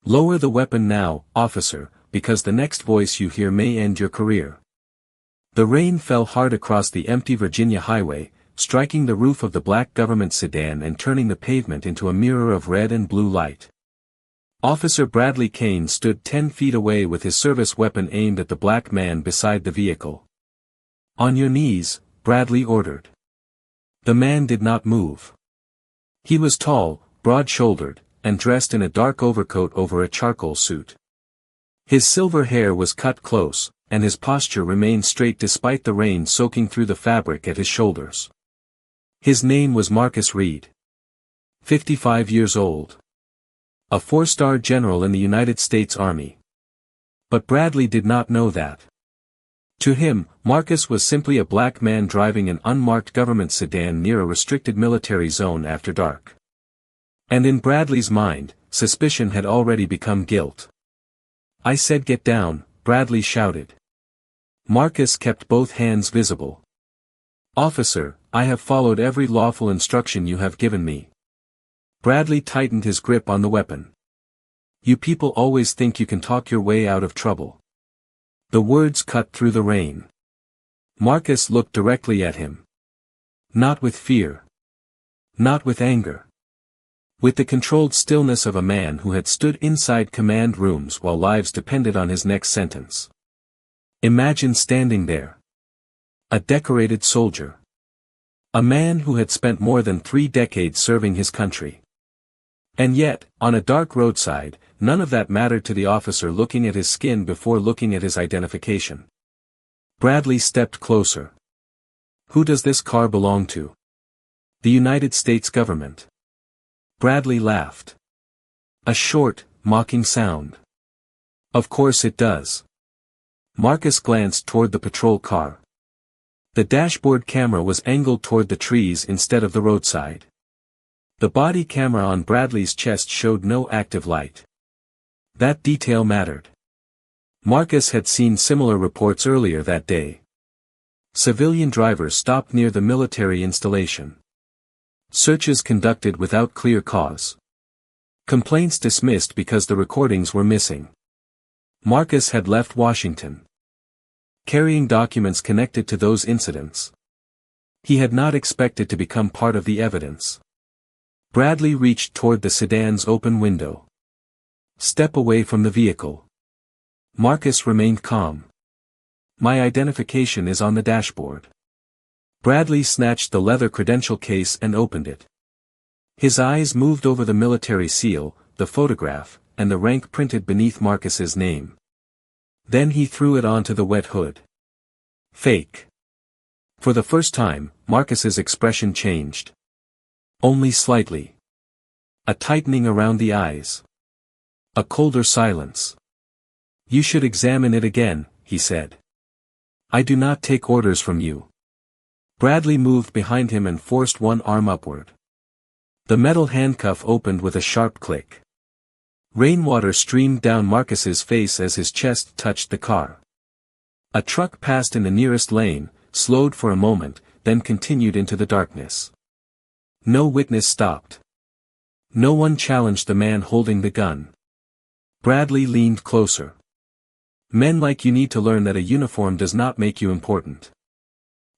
Lower the weapon now, officer, because the next voice you hear may end your career. The rain fell hard across the empty Virginia highway, striking the roof of the black government sedan and turning the pavement into a mirror of red and blue light. Officer Bradley Kane stood 10 feet away with his service weapon aimed at the black man beside the vehicle. "On your knees," Bradley ordered. The man did not move. He was tall, broad-shouldered, and dressed in a dark overcoat over a charcoal suit. His silver hair was cut close, and his posture remained straight despite the rain soaking through the fabric at his shoulders. His name was Marcus Reed. 55 years old. A 4-star general in the United States Army. But Bradley did not know that. To him, Marcus was simply a black man driving an unmarked government sedan near a restricted military zone after dark. And in Bradley's mind, suspicion had already become guilt. "I said get down," Bradley shouted. Marcus kept both hands visible. "Officer, I have followed every lawful instruction you have given me." Bradley tightened his grip on the weapon. "You people always think you can talk your way out of trouble." The words cut through the rain. Marcus looked directly at him. Not with fear. Not with anger. With the controlled stillness of a man who had stood inside command rooms while lives depended on his next sentence. Imagine standing there. A decorated soldier. A man who had spent more than 3 decades serving his country. And yet, on a dark roadside, none of that mattered to the officer looking at his skin before looking at his identification. Bradley stepped closer. "Who does this car belong to?" "The United States government." Bradley laughed. A short, mocking sound. "Of course it does." Marcus glanced toward the patrol car. The dashboard camera was angled toward the trees instead of the roadside. The body camera on Bradley's chest showed no active light. That detail mattered. Marcus had seen similar reports earlier that day. Civilian drivers stopped near the military installation. Searches conducted without clear cause. Complaints dismissed because the recordings were missing. Marcus had left Washington, carrying documents connected to those incidents. He had not expected to become part of the evidence. Bradley reached toward the sedan's open window. "Step away from the vehicle." Marcus remained calm. "My identification is on the dashboard." Bradley snatched the leather credential case and opened it. His eyes moved over the military seal, the photograph, and the rank printed beneath Marcus's name. Then he threw it onto the wet hood. Fake. For the first time, Marcus's expression changed. Only slightly. A tightening around the eyes. A colder silence. "You should examine it again," he said. "I do not take orders from you." Bradley moved behind him and forced one arm upward. The metal handcuff opened with a sharp click. Rainwater streamed down Marcus's face as his chest touched the car. A truck passed in the nearest lane, slowed for a moment, then continued into the darkness. No witness stopped. No one challenged the man holding the gun. Bradley leaned closer. "Men like you need to learn that a uniform does not make you important."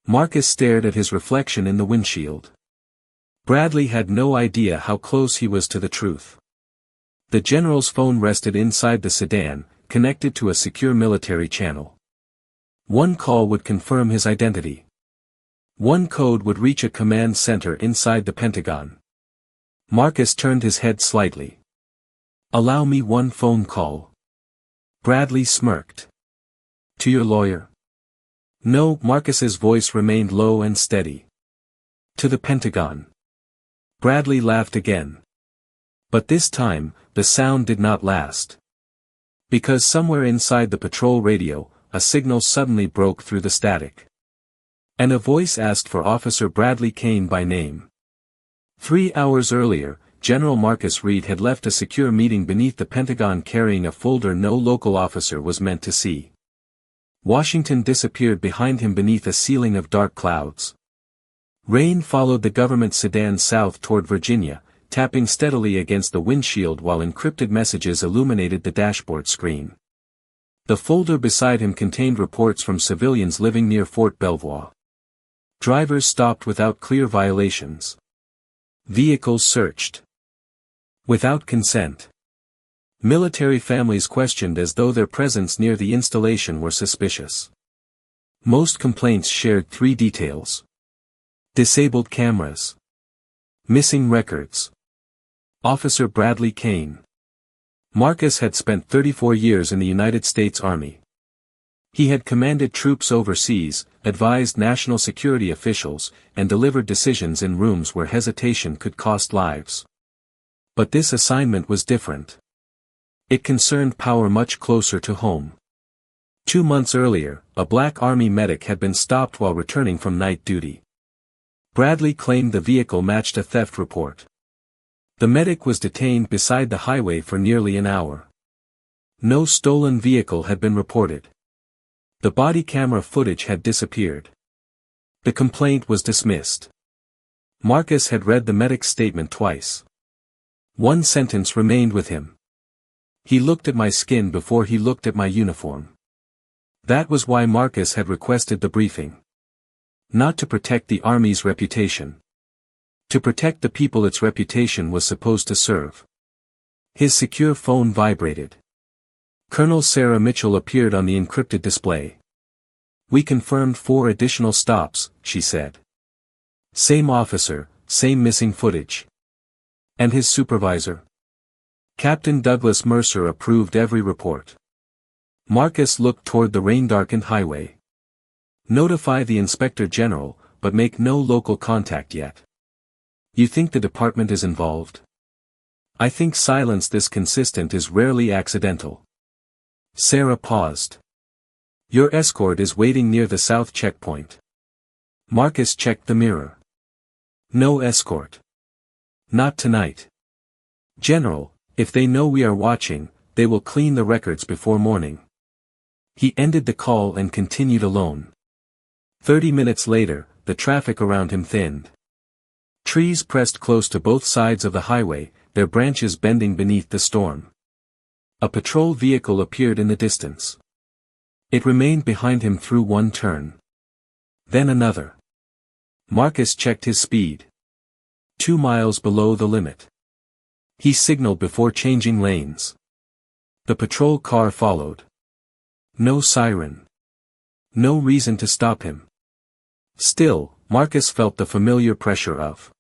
Marcus stared at his reflection in the windshield. Bradley had no idea how close he was to the truth. The general's phone rested inside the sedan, connected to a secure military channel. One call would confirm his identity. One code would reach a command center inside the Pentagon. Marcus turned his head slightly. "Allow me one phone call." Bradley smirked. "To your lawyer?" "No," Marcus's voice remained low and steady. "To the Pentagon." Bradley laughed again. But this time, the sound did not last. Because somewhere inside the patrol radio, a signal suddenly broke through the static. And a voice asked for Officer Bradley Kane by name. 3 hours earlier, General Marcus Reed had left a secure meeting beneath the Pentagon carrying a folder no local officer was meant to see. Washington disappeared behind him beneath a ceiling of dark clouds. Rain followed the government sedan south toward Virginia, tapping steadily against the windshield while encrypted messages illuminated the dashboard screen. The folder beside him contained reports from civilians living near Fort Belvoir. Drivers stopped without clear violations. Vehicles searched without consent. Military families questioned as though their presence near the installation were suspicious. Most complaints shared three details: disabled cameras, missing records. Officer Bradley Kane. Marcus had spent 34 years in the United States Army. He had commanded troops overseas, advised national security officials, and delivered decisions in rooms where hesitation could cost lives. But this assignment was different. It concerned power much closer to home. 2 months earlier, a Black Army medic had been stopped while returning from night duty. Bradley claimed the vehicle matched a theft report. The medic was detained beside the highway for nearly an hour. No stolen vehicle had been reported. The body camera footage had disappeared. The complaint was dismissed. Marcus had read the medic's statement twice. One sentence remained with him. He looked at my skin before he looked at my uniform. That was why Marcus had requested the briefing. Not to protect the Army's reputation. To protect the people its reputation was supposed to serve. His secure phone vibrated. Colonel Sarah Mitchell appeared on the encrypted display. "We confirmed 4 additional stops," she said. "Same officer, same missing footage." And his supervisor? Captain Douglas Mercer approved every report. Marcus looked toward the rain-darkened highway. "Notify the Inspector General, but make no local contact yet." "You think the department is involved?" "I think silence this consistent is rarely accidental." Sarah paused. "Your escort is waiting near the south checkpoint." Marcus checked the mirror. "No escort. Not tonight. General, if they know we are watching, they will clean the records before morning." He ended the call and continued alone. 30 minutes later, the traffic around him thinned. Trees pressed close to both sides of the highway, their branches bending beneath the storm. A patrol vehicle appeared in the distance. It remained behind him through one turn. Then another. Marcus checked his speed. 2 miles below the limit. He signaled before changing lanes. The patrol car followed. No siren. No reason to stop him. Still, Marcus felt the familiar pressure of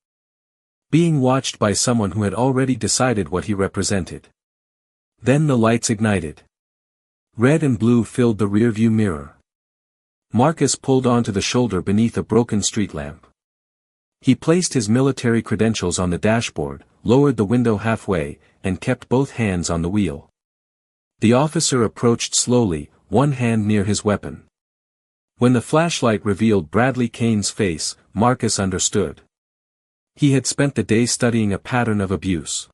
being watched by someone who had already decided what he represented. Then the lights ignited. Red and blue filled the rearview mirror. Marcus pulled onto the shoulder beneath a broken street lamp. He placed his military credentials on the dashboard, lowered the window halfway, and kept both hands on the wheel. The officer approached slowly, one hand near his weapon. When the flashlight revealed Bradley Kane's face, Marcus understood. He had spent the day studying a pattern of abuse.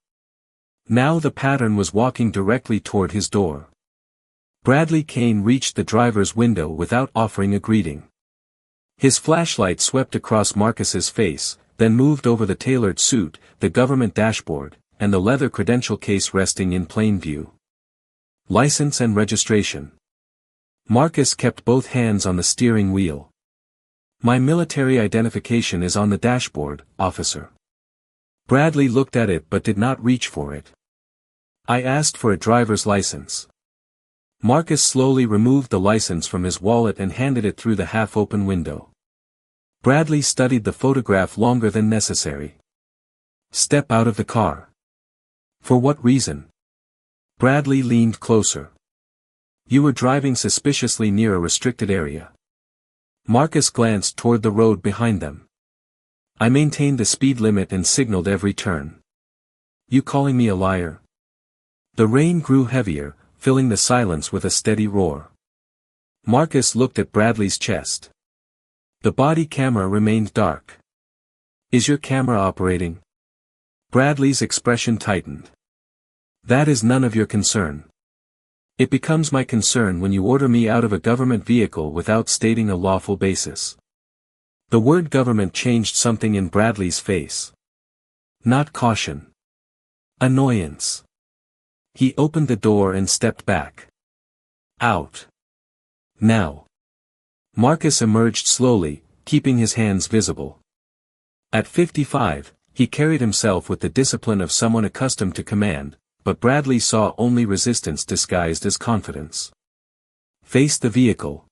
Now the pattern was walking directly toward his door. Bradley Kane reached the driver's window without offering a greeting. His flashlight swept across Marcus's face, then moved over the tailored suit, the government dashboard, and the leather credential case resting in plain view. License and registration. Marcus kept both hands on the steering wheel. "My military identification is on the dashboard, officer." Bradley looked at it but did not reach for it. "I asked for a driver's license." Marcus slowly removed the license from his wallet and handed it through the half-open window. Bradley studied the photograph longer than necessary. "Step out of the car." "For what reason?" Bradley leaned closer. "You were driving suspiciously near a restricted area." Marcus glanced toward the road behind them. "I maintained the speed limit and signaled every turn." "You calling me a liar?" The rain grew heavier, filling the silence with a steady roar. Marcus looked at Bradley's chest. The body camera remained dark. "Is your camera operating?" Bradley's expression tightened. "That is none of your concern." "It becomes my concern when you order me out of a government vehicle without stating a lawful basis." The word government changed something in Bradley's face. Not caution. Annoyance. He opened the door and stepped back. Out. Now. Marcus emerged slowly, keeping his hands visible. At 55, he carried himself with the discipline of someone accustomed to command, but Bradley saw only resistance disguised as confidence. Face the vehicle.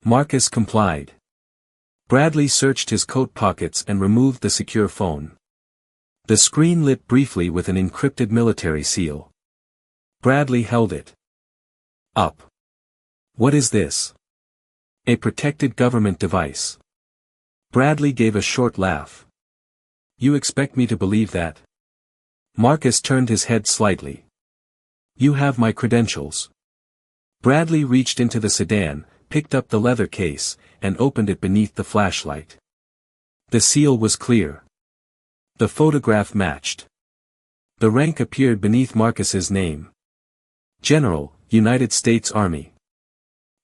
Marcus complied. Bradley searched his coat pockets and removed the secure phone. The screen lit briefly with an encrypted military seal. Bradley held it up. What is this? A protected government device. Bradley gave a short laugh. You expect me to believe that? Marcus turned his head slightly. You have my credentials. Bradley reached into the sedan, picked up the leather case, and opened it beneath the flashlight. The seal was clear. The photograph matched. The rank appeared beneath Marcus's name. General, United States Army.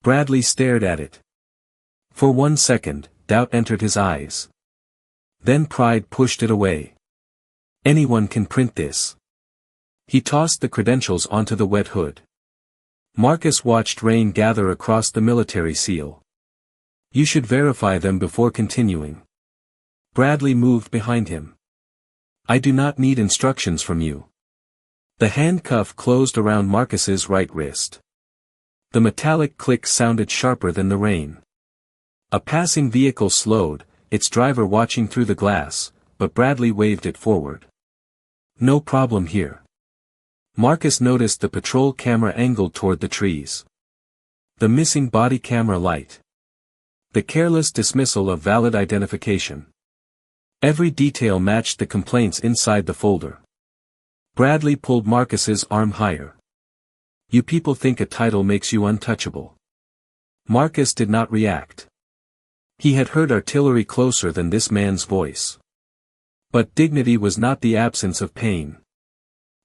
Bradley stared at it. For 1 second, doubt entered his eyes. Then pride pushed it away. Anyone can print this. He tossed the credentials onto the wet hood. Marcus watched rain gather across the military seal. You should verify them before continuing. Bradley moved behind him. I do not need instructions from you. The handcuff closed around Marcus's right wrist. The metallic click sounded sharper than the rain. A passing vehicle slowed, its driver watching through the glass, but Bradley waved it forward. No problem here. Marcus noticed the patrol camera angled toward the trees. The missing body camera light. The careless dismissal of valid identification. Every detail matched the complaints inside the folder. Bradley pulled Marcus's arm higher. You people think a title makes you untouchable. Marcus did not react. He had heard artillery closer than this man's voice. But dignity was not the absence of pain.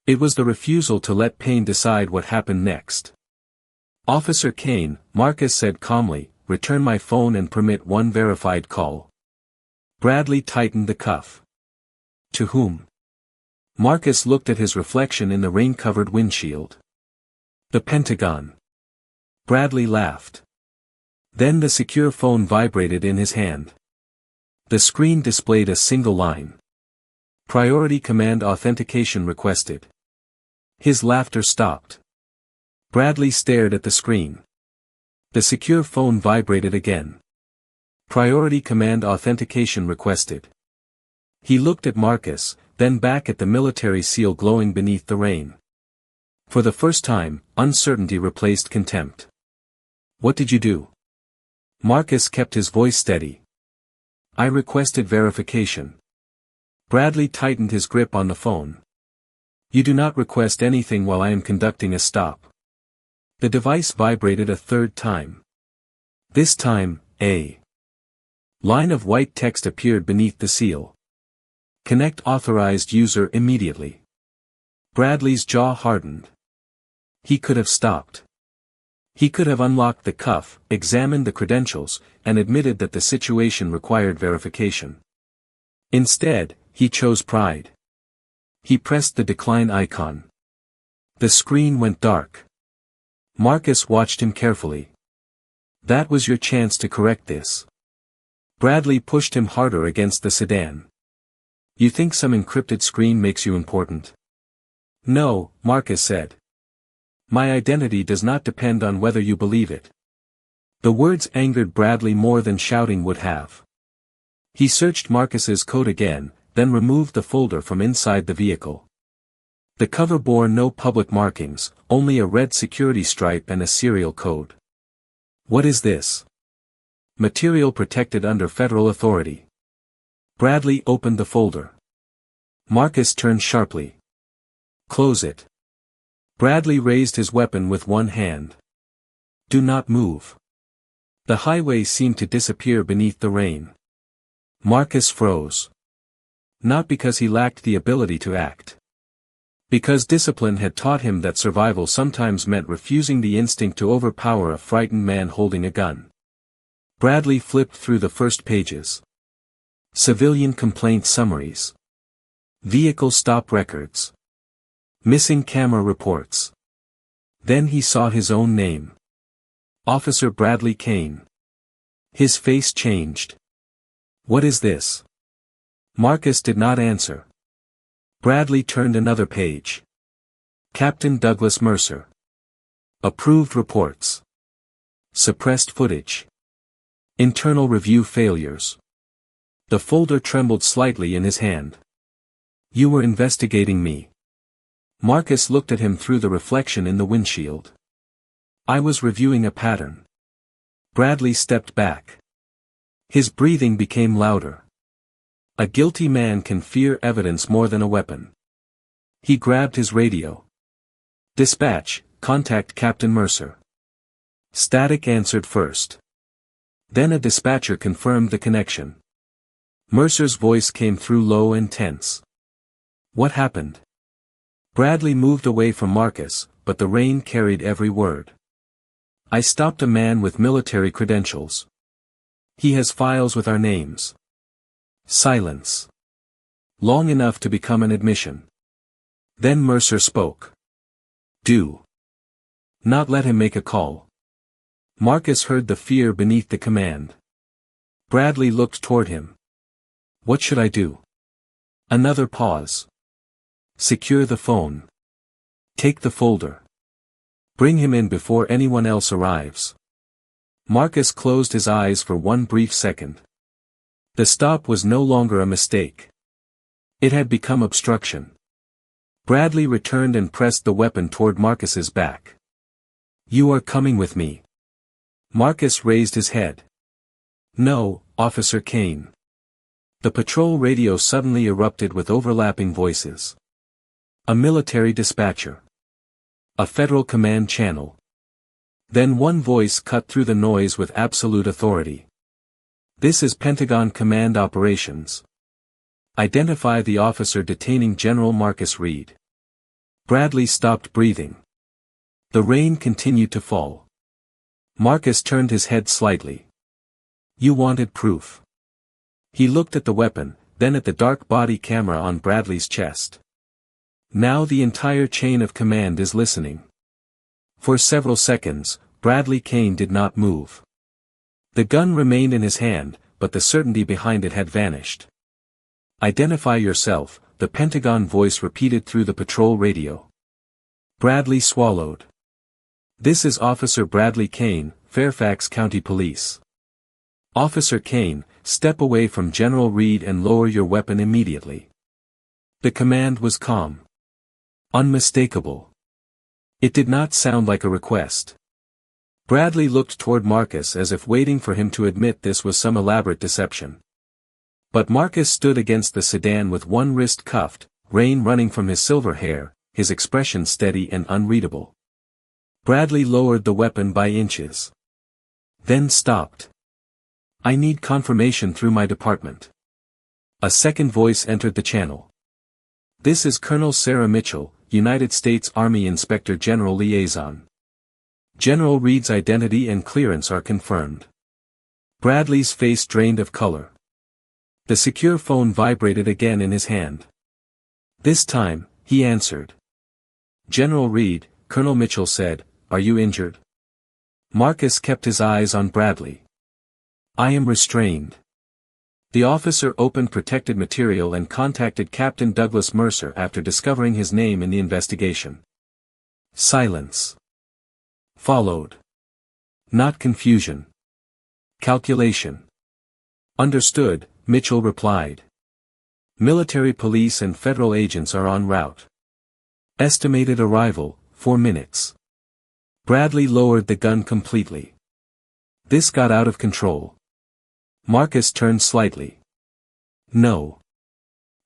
It was the refusal to let pain decide what happened next. Officer Kane, Marcus said calmly, return my phone and permit one verified call. Bradley tightened the cuff. To whom? Marcus looked at his reflection in the rain-covered windshield. The Pentagon. Bradley laughed. Then the secure phone vibrated in his hand. The screen displayed a single line. Priority command authentication requested. His laughter stopped. Bradley stared at the screen. The secure phone vibrated again. Priority command authentication requested. He looked at Marcus, then back at the military seal glowing beneath the rain. For the first time, uncertainty replaced contempt. What did you do? Marcus kept his voice steady. I requested verification. Bradley tightened his grip on the phone. You do not request anything while I am conducting a stop. The device vibrated a third time. This time, a line of white text appeared beneath the seal. Connect authorized user immediately. Bradley's jaw hardened. He could have stopped. He could have unlocked the cuff, examined the credentials, and admitted that the situation required verification. Instead, he chose pride. He pressed the decline icon. The screen went dark. Marcus watched him carefully. That was your chance to correct this. Bradley pushed him harder against the sedan. You think some encrypted screen makes you important? No, Marcus said. My identity does not depend on whether you believe it. The words angered Bradley more than shouting would have. He searched Marcus's coat again, then removed the folder from inside the vehicle. The cover bore no public markings, only a red security stripe and a serial code. What is this? Material protected under federal authority. Bradley opened the folder. Marcus turned sharply. Close it. Bradley raised his weapon with one hand. Do not move. The highway seemed to disappear beneath the rain. Marcus froze. Not because he lacked the ability to act. Because discipline had taught him that survival sometimes meant refusing the instinct to overpower a frightened man holding a gun. Bradley flipped through the first pages. Civilian complaint summaries. Vehicle stop records. Missing camera reports. Then he saw his own name. Officer Bradley Kane. His face changed. What is this? Marcus did not answer. Bradley turned another page. Captain Douglas Mercer. Approved reports. Suppressed footage. Internal review failures. The folder trembled slightly in his hand. You were investigating me. Marcus looked at him through the reflection in the windshield. I was reviewing a pattern. Bradley stepped back. His breathing became louder. A guilty man can fear evidence more than a weapon. He grabbed his radio. Dispatch, contact Captain Mercer. Static answered first. Then a dispatcher confirmed the connection. Mercer's voice came through low and tense. What happened? Bradley moved away from Marcus, but the rain carried every word. I stopped a man with military credentials. He has files with our names. Silence. Long enough to become an admission. Then Mercer spoke. Do not let him make a call. Marcus heard the fear beneath the command. Bradley looked toward him. What should I do? Another pause. Secure the phone. Take the folder. Bring him in before anyone else arrives. Marcus closed his eyes for one brief second. The stop was no longer a mistake. It had become obstruction. Bradley returned and pressed the weapon toward Marcus's back. You are coming with me. Marcus raised his head. No, Officer Kane. The patrol radio suddenly erupted with overlapping voices. A military dispatcher. A federal command channel. Then one voice cut through the noise with absolute authority. This is Pentagon Command Operations. Identify the officer detaining General Marcus Reed. Bradley stopped breathing. The rain continued to fall. Marcus turned his head slightly. You wanted proof. He looked at the weapon, then at the dark body camera on Bradley's chest. Now the entire chain of command is listening. For several seconds, Bradley Kane did not move. The gun remained in his hand, but the certainty behind it had vanished. Identify yourself, the Pentagon voice repeated through the patrol radio. Bradley swallowed. This is Officer Bradley Kane, Fairfax County Police. Officer Kane, step away from General Reed and lower your weapon immediately. The command was calm. Unmistakable. It did not sound like a request. Bradley looked toward Marcus as if waiting for him to admit this was some elaborate deception. But Marcus stood against the sedan with one wrist cuffed, rain running from his silver hair, his expression steady and unreadable. Bradley lowered the weapon by inches. Then stopped. I need confirmation through my department. A second voice entered the channel. This is Colonel Sarah Mitchell, United States Army Inspector General Liaison. General Reed's identity and clearance are confirmed. Bradley's face drained of color. The secure phone vibrated again in his hand. This time, he answered. General Reed, Colonel Mitchell said, are you injured? Marcus kept his eyes on Bradley. I am restrained. The officer opened protected material and contacted Captain Douglas Mercer after discovering his name in the investigation. Silence followed. Not confusion. Calculation. Understood, Mitchell replied. Military police and federal agents are en route. Estimated arrival, 4 minutes. Bradley lowered the gun completely. This got out of control. Marcus turned slightly. No.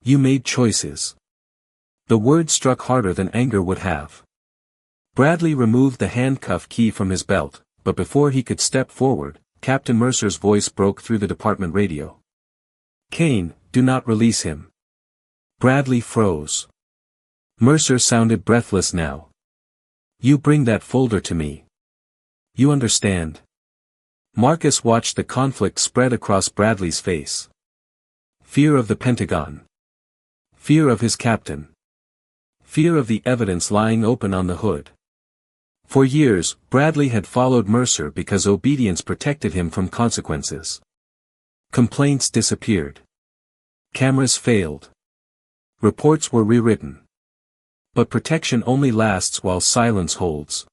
You made choices. The word struck harder than anger would have. Bradley removed the handcuff key from his belt, but before he could step forward, Captain Mercer's voice broke through the department radio. Kane, do not release him. Bradley froze. Mercer sounded breathless now. You bring that folder to me. You understand? Marcus watched the conflict spread across Bradley's face. Fear of the Pentagon. Fear of his captain. Fear of the evidence lying open on the hood. For years, Bradley had followed Mercer because obedience protected him from consequences. Complaints disappeared. Cameras failed. Reports were rewritten. But protection only lasts while silence holds.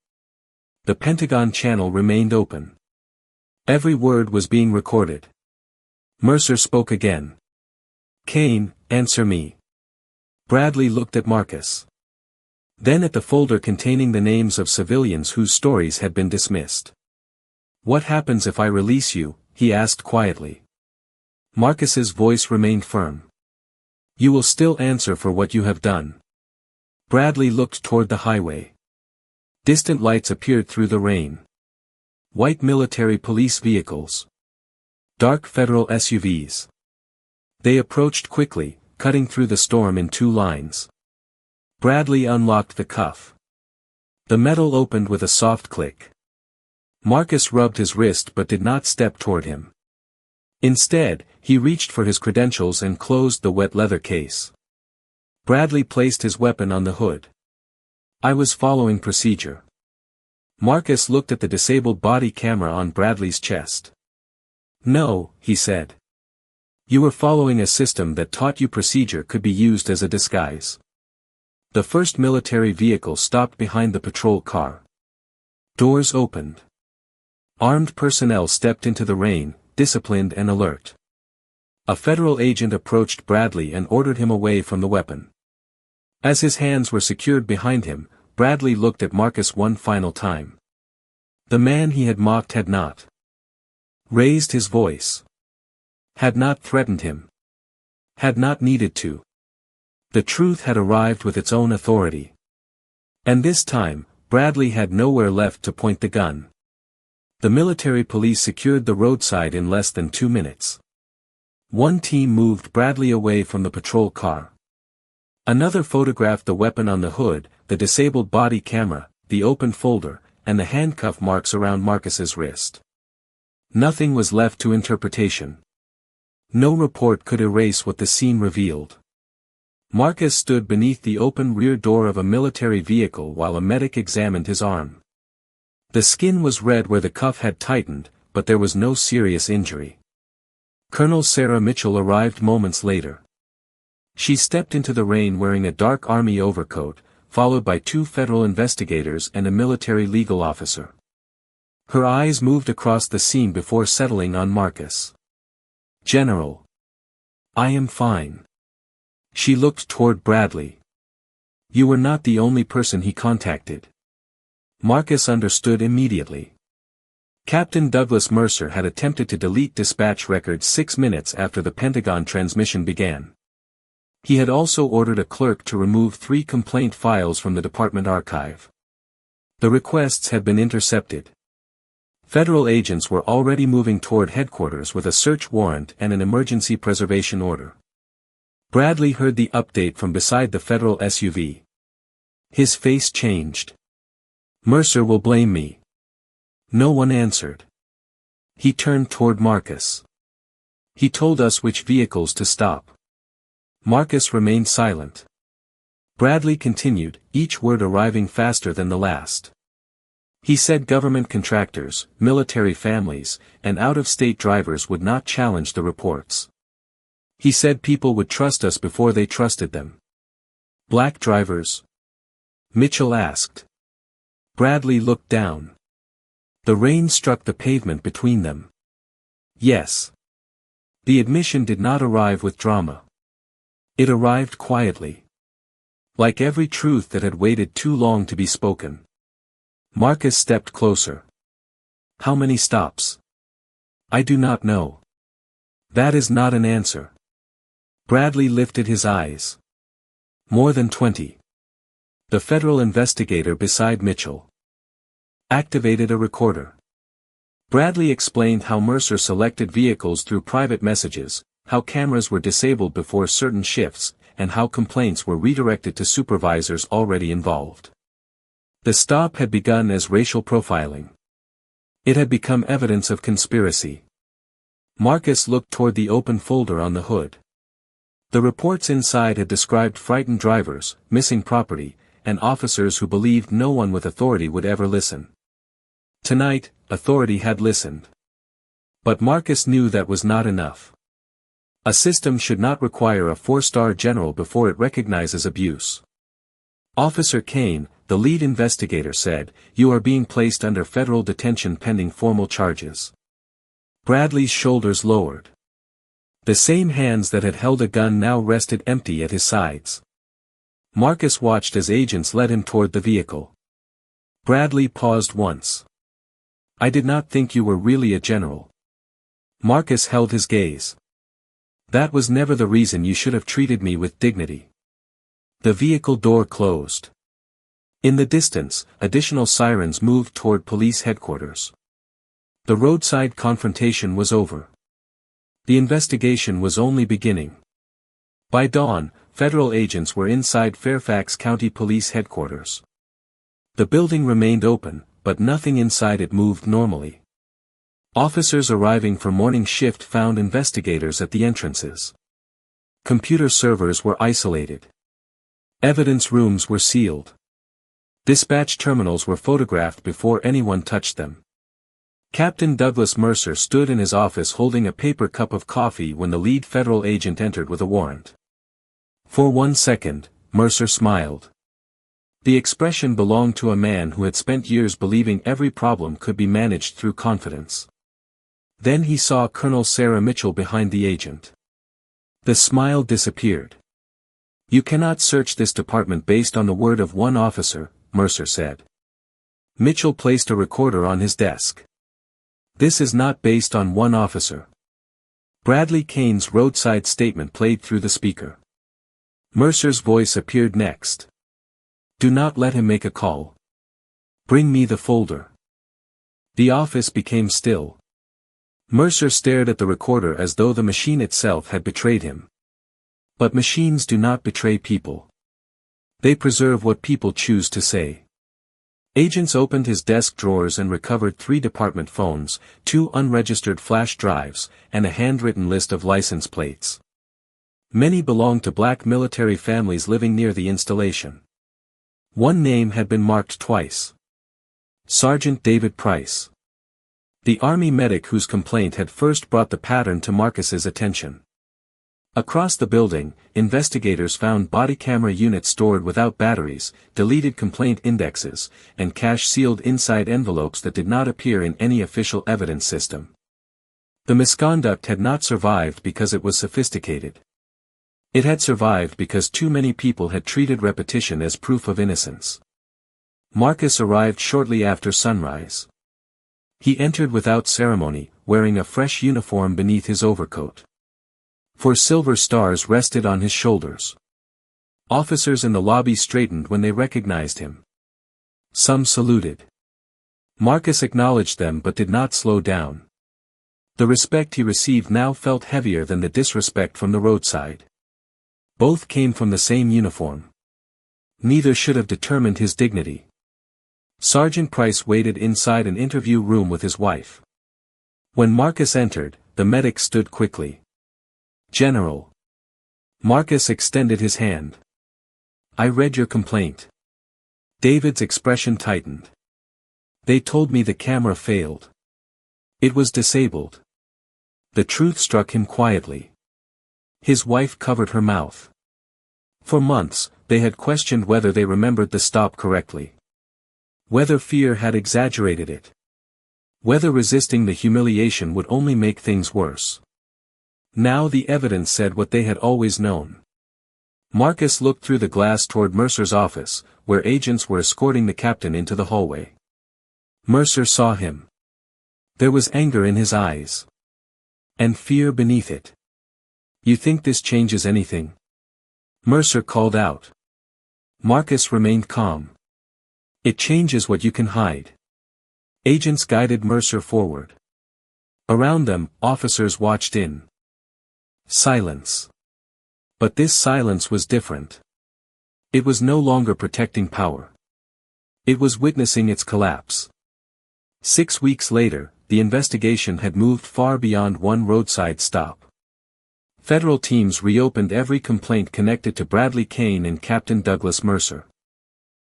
The Pentagon channel remained open. Every word was being recorded. Mercer spoke again. "Kane, answer me." Bradley looked at Marcus. Then at the folder containing the names of civilians whose stories had been dismissed. "What happens if I release you?" he asked quietly. Marcus's voice remained firm. "You will still answer for what you have done." Bradley looked toward the highway. Distant lights appeared through the rain. White military police vehicles. Dark federal SUVs. They approached quickly, cutting through the storm in two lines. Bradley unlocked the cuff. The metal opened with a soft click. Marcus rubbed his wrist but did not step toward him. Instead, he reached for his credentials and closed the wet leather case. Bradley placed his weapon on the hood. "I was following procedure." Marcus looked at the disabled body camera on Bradley's chest. "No," he said. "You were following a system that taught you procedure could be used as a disguise." The first military vehicle stopped behind the patrol car. Doors opened. Armed personnel stepped into the rain, disciplined and alert. A federal agent approached Bradley and ordered him away from the weapon. As his hands were secured behind him, Bradley looked at Marcus one final time. The man he had mocked had not raised his voice. Had not threatened him. Had not needed to. The truth had arrived with its own authority. And this time, Bradley had nowhere left to point the gun. The military police secured the roadside in less than 2 minutes. One team moved Bradley away from the patrol car. Another photographed the weapon on the hood, the disabled body camera, the open folder, and the handcuff marks around Marcus's wrist. Nothing was left to interpretation. No report could erase what the scene revealed. Marcus stood beneath the open rear door of a military vehicle while a medic examined his arm. The skin was red where the cuff had tightened, but there was no serious injury. Colonel Sarah Mitchell arrived moments later. She stepped into the rain wearing a dark army overcoat, followed by 2 federal investigators and a military legal officer. Her eyes moved across the scene before settling on Marcus. "General. I am fine." She looked toward Bradley. "You were not the only person he contacted." Marcus understood immediately. Captain Douglas Mercer had attempted to delete dispatch records 6 minutes after the Pentagon transmission began. He had also ordered a clerk to remove 3 complaint files from the department archive. The requests had been intercepted. Federal agents were already moving toward headquarters with a search warrant and an emergency preservation order. Bradley heard the update from beside the federal SUV. His face changed. "Mercer will blame me." No one answered. He turned toward Marcus. "He told us which vehicles to stop." Marcus remained silent. Bradley continued, each word arriving faster than the last. He said government contractors, military families, and out-of-state drivers would not challenge the reports. He said people would trust us before they trusted them. "Black drivers?" Mitchell asked. Bradley looked down. The rain struck the pavement between them. "Yes." The admission did not arrive with drama. It arrived quietly. Like every truth that had waited too long to be spoken. Marcus stepped closer. "How many stops?" "I do not know." "That is not an answer." Bradley lifted his eyes. "More than 20. The federal investigator beside Mitchell activated a recorder. Bradley explained how Mercer selected vehicles through private messages, how cameras were disabled before certain shifts, and how complaints were redirected to supervisors already involved. The stop had begun as racial profiling. It had become evidence of conspiracy. Marcus looked toward the open folder on the hood. The reports inside had described frightened drivers, missing property, and officers who believed no one with authority would ever listen. Tonight, authority had listened. But Marcus knew that was not enough. A system should not require a 4-star general before it recognizes abuse. Officer Kane, the lead investigator, said, "You are being placed under federal detention pending formal charges." Bradley's shoulders lowered. The same hands that had held a gun now rested empty at his sides. Marcus watched as agents led him toward the vehicle. Bradley paused once. "I did not think you were really a general." Marcus held his gaze. "That was never the reason. You should have treated me with dignity." The vehicle door closed. In the distance, additional sirens moved toward police headquarters. The roadside confrontation was over. The investigation was only beginning. By dawn, federal agents were inside Fairfax County Police Headquarters. The building remained open, but nothing inside it moved normally. Officers arriving for morning shift found investigators at the entrances. Computer servers were isolated. Evidence rooms were sealed. Dispatch terminals were photographed before anyone touched them. Captain Douglas Mercer stood in his office holding a paper cup of coffee when the lead federal agent entered with a warrant. For 1 second, Mercer smiled. The expression belonged to a man who had spent years believing every problem could be managed through confidence. Then he saw Colonel Sarah Mitchell behind the agent. The smile disappeared. "You cannot search this department based on the word of one officer," Mercer said. Mitchell placed a recorder on his desk. "This is not based on one officer." Bradley Kane's roadside statement played through the speaker. Mercer's voice appeared next. "Do not let him make a call. Bring me the folder." The office became still. Mercer stared at the recorder as though the machine itself had betrayed him. But machines do not betray people. They preserve what people choose to say. Agents opened his desk drawers and recovered 3 department phones, 2 unregistered flash drives, and a handwritten list of license plates. Many belonged to black military families living near the installation. One name had been marked twice. Sergeant David Price. The Army medic whose complaint had first brought the pattern to Marcus's attention. Across the building, investigators found body camera units stored without batteries, deleted complaint indexes, and cash sealed inside envelopes that did not appear in any official evidence system. The misconduct had not survived because it was sophisticated. It had survived because too many people had treated repetition as proof of innocence. Marcus arrived shortly after sunrise. He entered without ceremony, wearing a fresh uniform beneath his overcoat. 4 silver stars rested on his shoulders. Officers in the lobby straightened when they recognized him. Some saluted. Marcus acknowledged them but did not slow down. The respect he received now felt heavier than the disrespect from the roadside. Both came from the same uniform. Neither should have determined his dignity. Sergeant Price waited inside an interview room with his wife. When Marcus entered, the medic stood quickly. "General." Marcus extended his hand. "I read your complaint." David's expression tightened. "They told me the camera failed. It was disabled." The truth struck him quietly. His wife covered her mouth. For months, they had questioned whether they remembered the stop correctly. Whether fear had exaggerated it. Whether resisting the humiliation would only make things worse. Now the evidence said what they had always known. Marcus looked through the glass toward Mercer's office, where agents were escorting the captain into the hallway. Mercer saw him. There was anger in his eyes. And fear beneath it. "You think this changes anything?" Mercer called out. Marcus remained calm. "It changes what you can hide." Agents guided Mercer forward. Around them, officers watched in. Silence. But this silence was different. It was no longer protecting power. It was witnessing its collapse. 6 weeks later, the investigation had moved far beyond one roadside stop. Federal teams reopened every complaint connected to Bradley Kane and Captain Douglas Mercer.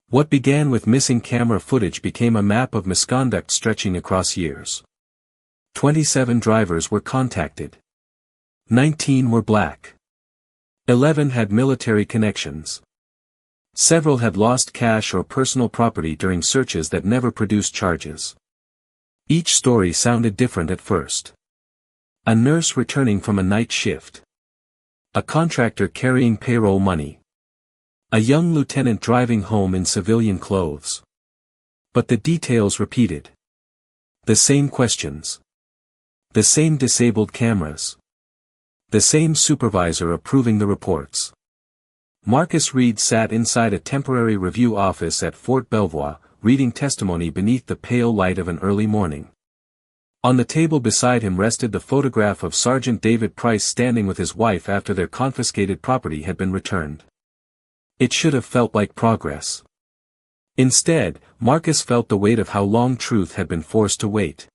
What began with missing camera footage became a map of misconduct stretching across years. 27 drivers were contacted. 19 were black. 11 had military connections. Several had lost cash or personal property during searches that never produced charges. Each story sounded different at first. A nurse returning from a night shift. A contractor carrying payroll money. A young lieutenant driving home in civilian clothes. But the details repeated. The same questions. The same disabled cameras. The same supervisor approving the reports. Marcus Reed sat inside a temporary review office at Fort Belvoir, reading testimony beneath the pale light of an early morning. On the table beside him rested the photograph of Sergeant David Price standing with his wife after their confiscated property had been returned. It should have felt like progress. Instead, Marcus felt the weight of how long truth had been forced to wait.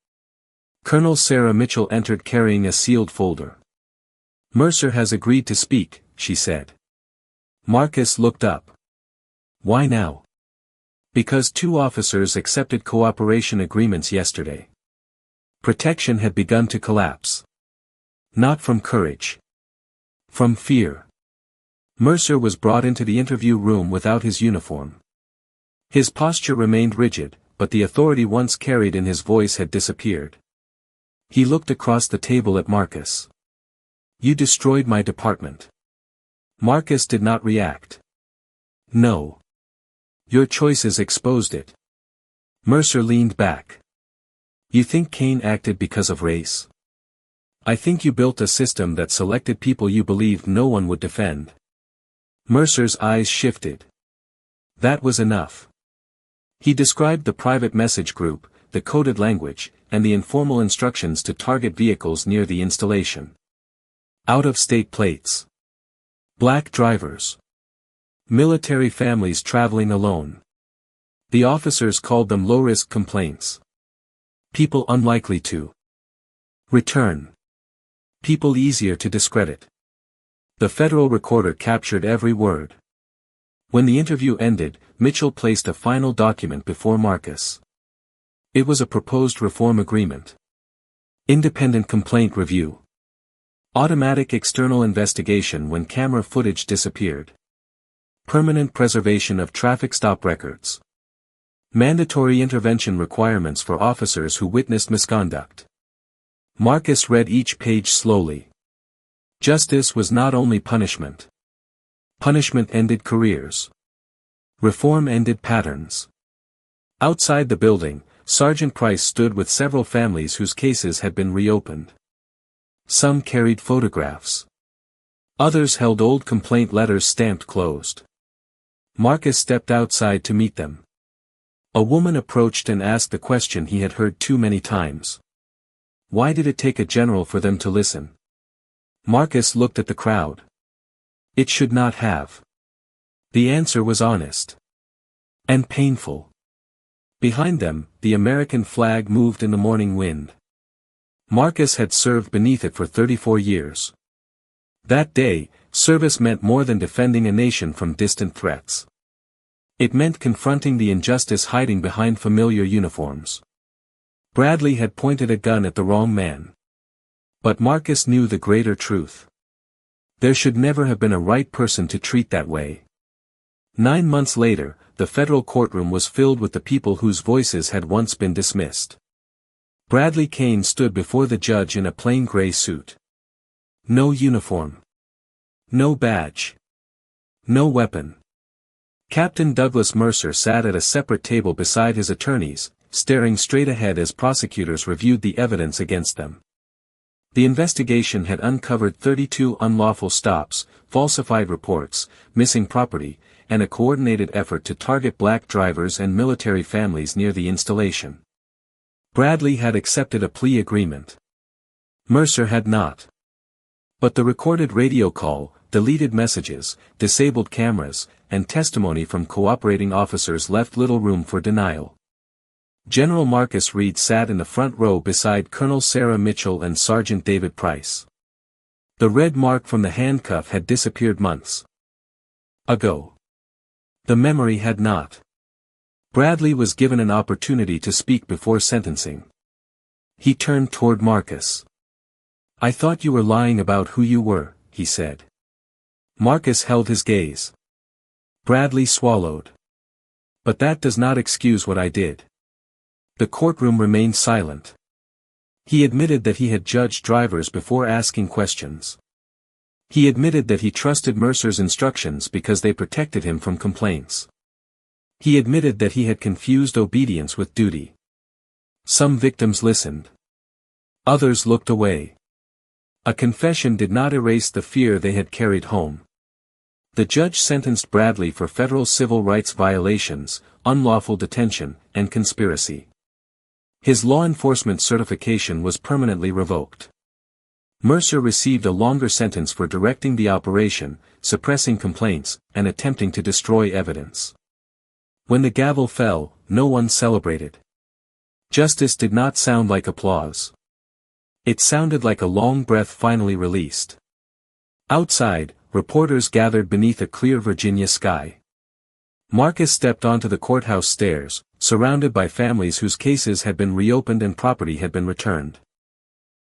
Colonel Sarah Mitchell entered carrying a sealed folder. "Mercer has agreed to speak," she said. Marcus looked up. "Why now?" "Because 2 officers accepted cooperation agreements yesterday." Protection had begun to collapse. Not from courage. From fear. Mercer was brought into the interview room without his uniform. His posture remained rigid, but the authority once carried in his voice had disappeared. He looked across the table at Marcus. "You destroyed my department." Marcus did not react. "No. Your choices exposed it." Mercer leaned back. "You think Kane acted because of race? I think you built a system that selected people you believed no one would defend." Mercer's eyes shifted. That was enough. He described the private message group, the coded language, and the informal instructions to target vehicles near the installation. Out-of-state plates. Black drivers. Military families traveling alone. The officers called them low-risk complaints. People unlikely to return. People easier to discredit. The federal recorder captured every word. When the interview ended, Mitchell placed a final document before Marcus. It was a proposed reform agreement. Independent complaint review. Automatic external investigation when camera footage disappeared. Permanent preservation of traffic stop records. Mandatory intervention requirements for officers who witnessed misconduct. Marcus read each page slowly. Justice was not only punishment. Punishment ended careers. Reform ended patterns. Outside the building, Sergeant Price stood with several families whose cases had been reopened. Some carried photographs. Others held old complaint letters stamped closed. Marcus stepped outside to meet them. A woman approached and asked the question he had heard too many times. Why did it take a general for them to listen? Marcus looked at the crowd. It should not have. The answer was honest. And painful. Behind them, the American flag moved in the morning wind. Marcus had served beneath it for 34 years. That day, service meant more than defending a nation from distant threats. It meant confronting the injustice hiding behind familiar uniforms. Bradley had pointed a gun at the wrong man. But Marcus knew the greater truth. There should never have been a right person to treat that way. 9 months later, the federal courtroom was filled with the people whose voices had once been dismissed. Bradley Kane stood before the judge in a plain gray suit. No uniform. No badge. No weapon. Captain Douglas Mercer sat at a separate table beside his attorneys, staring straight ahead as prosecutors reviewed the evidence against them. The investigation had uncovered 32 unlawful stops, falsified reports, missing property, and a coordinated effort to target black drivers and military families near the installation. Bradley had accepted a plea agreement. Mercer had not. But the recorded radio call, deleted messages, disabled cameras, and testimony from cooperating officers left little room for denial. General Marcus Reed sat in the front row beside Colonel Sarah Mitchell and Sergeant David Price. The red mark from the handcuff had disappeared months ago. The memory had not. Bradley was given an opportunity to speak before sentencing. He turned toward Marcus. "I thought you were lying about who you were," he said. Marcus held his gaze. Bradley swallowed. "But that does not excuse what I did." The courtroom remained silent. He admitted that he had judged drivers before asking questions. He admitted that he trusted Mercer's instructions because they protected him from complaints. He admitted that he had confused obedience with duty. Some victims listened. Others looked away. A confession did not erase the fear they had carried home. The judge sentenced Bradley for federal civil rights violations, unlawful detention, and conspiracy. His law enforcement certification was permanently revoked. Mercer received a longer sentence for directing the operation, suppressing complaints, and attempting to destroy evidence. When the gavel fell, no one celebrated. Justice did not sound like applause. It sounded like a long breath finally released. Outside, reporters gathered beneath a clear Virginia sky. Marcus stepped onto the courthouse stairs, surrounded by families whose cases had been reopened and property had been returned.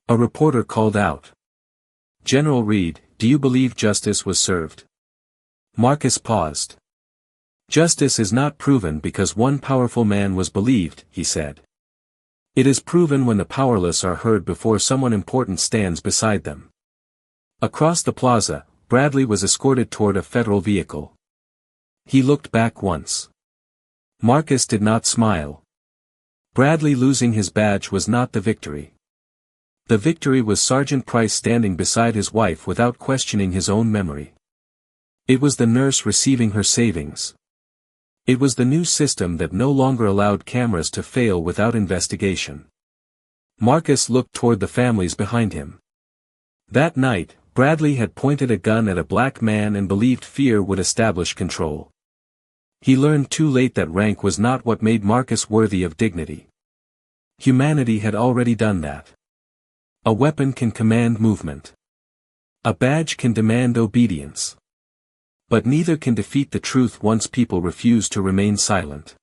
A reporter called out, "General Reed, do you believe justice was served?" Marcus paused. "Justice is not proven because one powerful man was believed," he said. "It is proven when the powerless are heard before someone important stands beside them." Across the plaza, Bradley was escorted toward a federal vehicle. He looked back once. Marcus did not smile. Bradley losing his badge was not the victory. The victory was Sergeant Price standing beside his wife without questioning his own memory. It was the nurse receiving her savings. It was the new system that no longer allowed cameras to fail without investigation. Marcus looked toward the families behind him. That night, Bradley had pointed a gun at a black man and believed fear would establish control. He learned too late that rank was not what made Marcus worthy of dignity. Humanity had already done that. A weapon can command movement. A badge can demand obedience. But neither can defeat the truth once people refuse to remain silent.